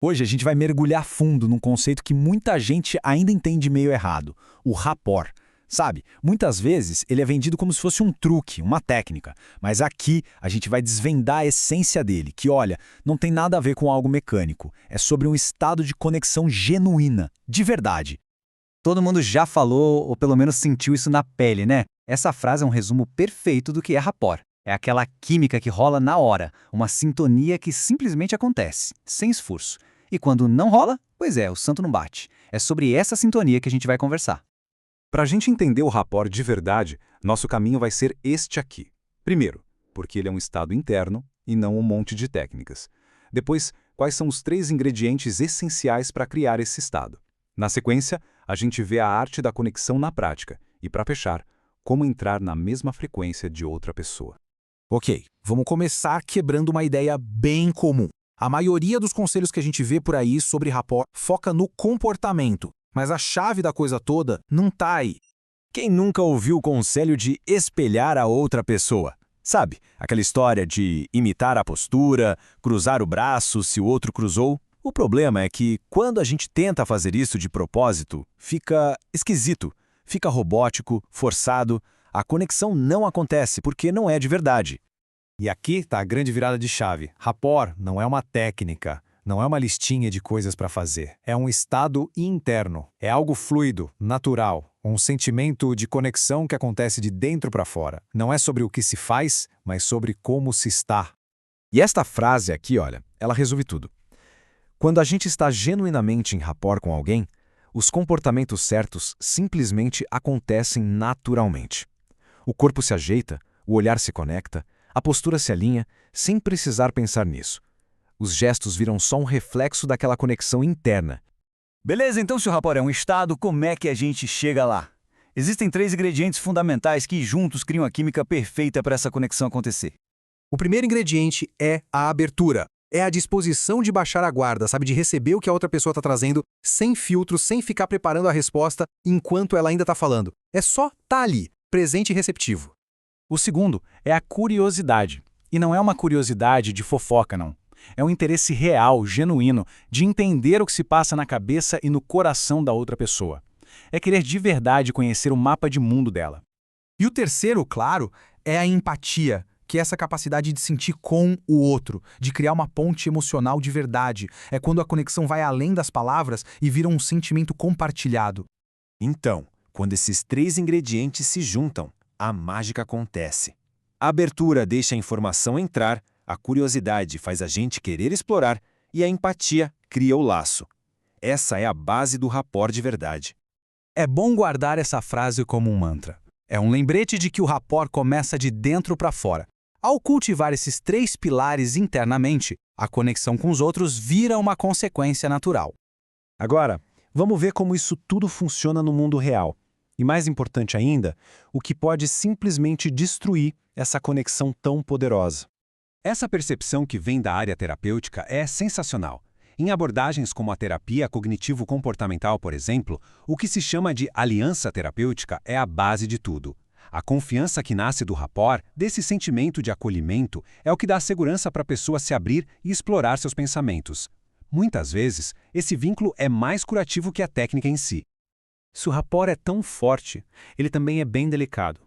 Hoje a gente vai mergulhar fundo num conceito que muita gente ainda entende meio errado, o rapport. Sabe, muitas vezes ele é vendido como se fosse um truque, uma técnica, mas aqui a gente vai desvendar a essência dele, que olha, não tem nada a ver com algo mecânico, é sobre um estado de conexão genuína, de verdade. Todo mundo já falou, ou pelo menos sentiu isso na pele, né? Essa frase é um resumo perfeito do que é rapport. É aquela química que rola na hora, uma sintonia que simplesmente acontece, sem esforço. E quando não rola, pois é, o santo não bate. É sobre essa sintonia que a gente vai conversar. Para a gente entender o rapport de verdade, nosso caminho vai ser este aqui. Primeiro, porque ele é um estado interno e não um monte de técnicas. Depois, quais são os 3 ingredientes essenciais para criar esse estado. Na sequência, a gente vê a arte da conexão na prática. E para fechar, como entrar na mesma frequência de outra pessoa. Ok, vamos começar quebrando uma ideia bem comum. A maioria dos conselhos que a gente vê por aí sobre rapport foca no comportamento, mas a chave da coisa toda não tá aí. Quem nunca ouviu o conselho de espelhar a outra pessoa? Sabe, aquela história de imitar a postura, cruzar o braço se o outro cruzou? O problema é que, quando a gente tenta fazer isso de propósito, fica esquisito, fica robótico, forçado, a conexão não acontece porque não é de verdade. E aqui está a grande virada de chave. Rapport não é uma técnica, não é uma listinha de coisas para fazer. É um estado interno. É algo fluido, natural, um sentimento de conexão que acontece de dentro para fora. Não é sobre o que se faz, mas sobre como se está. E esta frase aqui, olha, ela resume tudo. Quando a gente está genuinamente em rapport com alguém, os comportamentos certos simplesmente acontecem naturalmente. O corpo se ajeita, o olhar se conecta, a postura se alinha, sem precisar pensar nisso. Os gestos viram só um reflexo daquela conexão interna. Beleza, então se o rapport é um estado, como é que a gente chega lá? Existem 3 ingredientes fundamentais que juntos criam a química perfeita para essa conexão acontecer. O primeiro ingrediente é a abertura. É a disposição de baixar a guarda, sabe? De receber o que a outra pessoa está trazendo, sem filtro, sem ficar preparando a resposta enquanto ela ainda está falando. É só tá ali, presente e receptivo. O segundo é a curiosidade. E não é uma curiosidade de fofoca, não. É um interesse real, genuíno, de entender o que se passa na cabeça e no coração da outra pessoa. É querer de verdade conhecer o mapa de mundo dela. E o terceiro, claro, é a empatia, que é essa capacidade de sentir com o outro, de criar uma ponte emocional de verdade. É quando a conexão vai além das palavras e vira um sentimento compartilhado. Então, quando esses 3 ingredientes se juntam, a mágica acontece. A abertura deixa a informação entrar, a curiosidade faz a gente querer explorar e a empatia cria o laço. Essa é a base do rapport de verdade. É bom guardar essa frase como um mantra. É um lembrete de que o rapport começa de dentro para fora. Ao cultivar esses 3 pilares internamente, a conexão com os outros vira uma consequência natural. Agora, vamos ver como isso tudo funciona no mundo real. E mais importante ainda, o que pode simplesmente destruir essa conexão tão poderosa. Essa percepção que vem da área terapêutica é sensacional. Em abordagens como a terapia cognitivo-comportamental, por exemplo, o que se chama de aliança terapêutica é a base de tudo. A confiança que nasce do rapport, desse sentimento de acolhimento, é o que dá segurança para a pessoa se abrir e explorar seus pensamentos. Muitas vezes, esse vínculo é mais curativo que a técnica em si. Se o rapport é tão forte, ele também é bem delicado.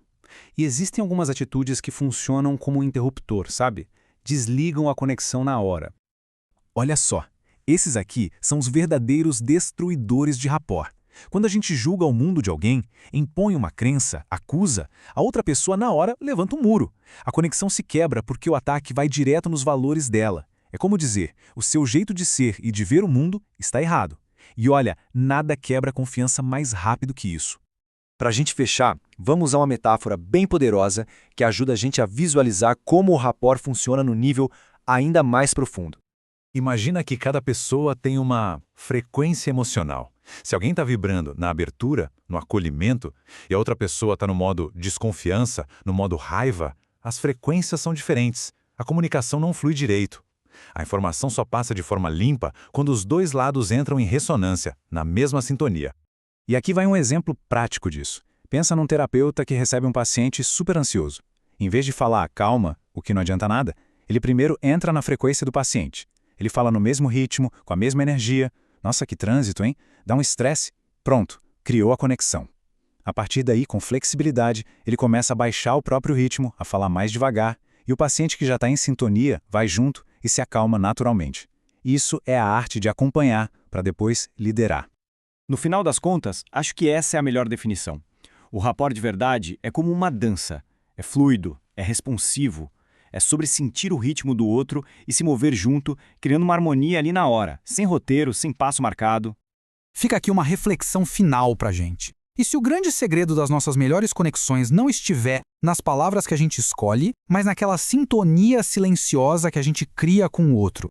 E existem algumas atitudes que funcionam como um interruptor, sabe? Desligam a conexão na hora. Olha só, esses aqui são os verdadeiros destruidores de rapport. Quando a gente julga o mundo de alguém, impõe uma crença, acusa, a outra pessoa na hora levanta um muro. A conexão se quebra porque o ataque vai direto nos valores dela. É como dizer, o seu jeito de ser e de ver o mundo está errado. E olha, nada quebra a confiança mais rápido que isso. Para a gente fechar, vamos usar uma metáfora bem poderosa que ajuda a gente a visualizar como o rapport funciona no nível ainda mais profundo. Imagina que cada pessoa tem uma frequência emocional. Se alguém está vibrando na abertura, no acolhimento, e a outra pessoa está no modo desconfiança, no modo raiva, as frequências são diferentes. A comunicação não flui direito. A informação só passa de forma limpa quando os 2 lados entram em ressonância, na mesma sintonia. E aqui vai um exemplo prático disso. Pensa num terapeuta que recebe um paciente super ansioso. Em vez de falar calma, o que não adianta nada, ele primeiro entra na frequência do paciente. Ele fala no mesmo ritmo, com a mesma energia. Nossa, que trânsito, hein? Dá um estresse. Pronto, criou a conexão. A partir daí, com flexibilidade, ele começa a baixar o próprio ritmo, a falar mais devagar, e o paciente que já está em sintonia vai junto e se acalma naturalmente. Isso é a arte de acompanhar para depois liderar. No final das contas, acho que essa é a melhor definição. O rapport de verdade é como uma dança. É fluido, é responsivo, é sobre sentir o ritmo do outro e se mover junto, criando uma harmonia ali na hora, sem roteiro, sem passo marcado. Fica aqui uma reflexão final pra gente. E se o grande segredo das nossas melhores conexões não estiver nas palavras que a gente escolhe, mas naquela sintonia silenciosa que a gente cria com o outro?